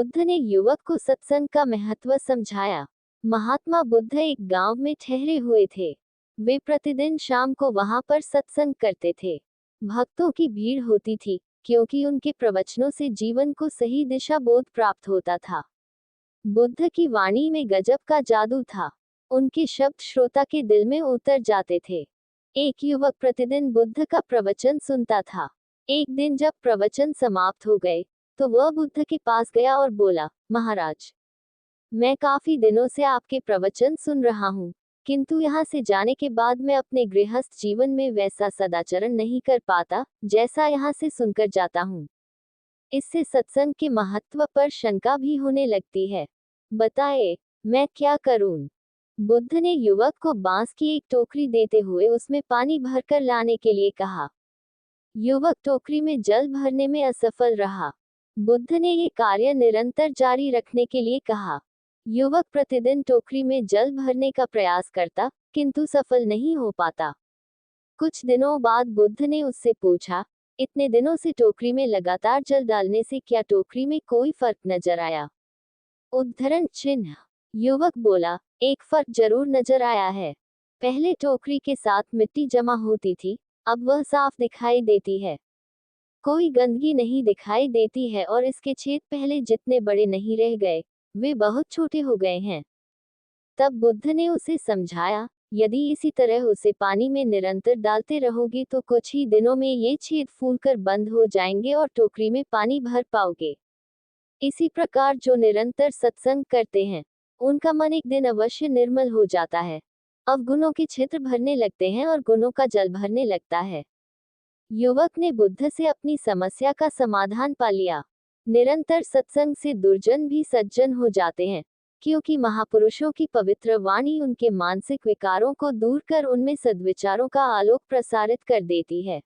बुद्ध ने युवक को सत्संग का महत्व समझाया। महात्मा बुद्ध एक गांव में ठहरे हुए थे। वे प्रतिदिन शाम को वहां पर सत्संग करते थे। भक्तों की भीड़ होती थी, क्योंकि उनके प्रवचनों से जीवन को सही दिशा बोध प्राप्त होता था। बुद्ध की वाणी में गजब का जादू था। उनके शब्द श्रोता के दिल में उतर जाते थे। एक युवक प्रतिदिन बुद्ध का प्रवचन सुनता था। एक दिन जब प्रवचन समाप्त हो गए, तो वह बुद्ध के पास गया और बोला, महाराज, मैं काफी दिनों से आपके प्रवचन सुन रहा हूँ, किंतु यहाँ से जाने के बाद मैं अपने गृहस्थ जीवन में वैसा सदाचरण नहीं कर पाता, जैसा यहाँ से सुनकर जाता हूँ। इससे सत्संग के महत्व पर शंका भी होने लगती है। बताए, मैं क्या करूं? बुद्ध ने युवक को बांस की एक टोकरी देते हुए उसमें पानी भरकर लाने के लिए कहा। युवक टोकरी में जल भरने में असफल रहा। बुद्ध ने ये कार्य निरंतर जारी रखने के लिए कहा। युवक प्रतिदिन टोकरी में जल भरने का प्रयास करता, किंतु सफल नहीं हो पाता। कुछ दिनों बाद बुद्ध ने उससे पूछा, इतने दिनों से टोकरी में लगातार जल डालने से क्या टोकरी में कोई फर्क नजर आया? उद्धरण चिन्ह। युवक बोला, एक फर्क जरूर नजर आया है। पहले टोकरी के साथ मिट्टी जमा होती थी, अब वह साफ दिखाई देती है। कोई गंदगी नहीं दिखाई देती है और इसके छेद पहले जितने बड़े नहीं रह गए, वे बहुत छोटे हो गए हैं। तब बुद्ध ने उसे समझाया, यदि इसी तरह उसे पानी में निरंतर डालते रहोगे तो कुछ ही दिनों में ये छेद फूलकर बंद हो जाएंगे और टोकरी में पानी भर पाओगे। इसी प्रकार जो निरंतर सत्संग करते हैं, उनका मन एक दिन अवश्य निर्मल हो जाता है। अवगुणों के छिद्र भरने लगते हैं और गुणों का जल भरने लगता है। युवक ने बुद्ध से अपनी समस्या का समाधान पा लिया। निरंतर सत्संग से दुर्जन भी सज्जन हो जाते हैं, क्योंकि महापुरुषों की पवित्र वाणी उनके मानसिक विकारों को दूर कर उनमें सद्विचारों का आलोक प्रसारित कर देती है।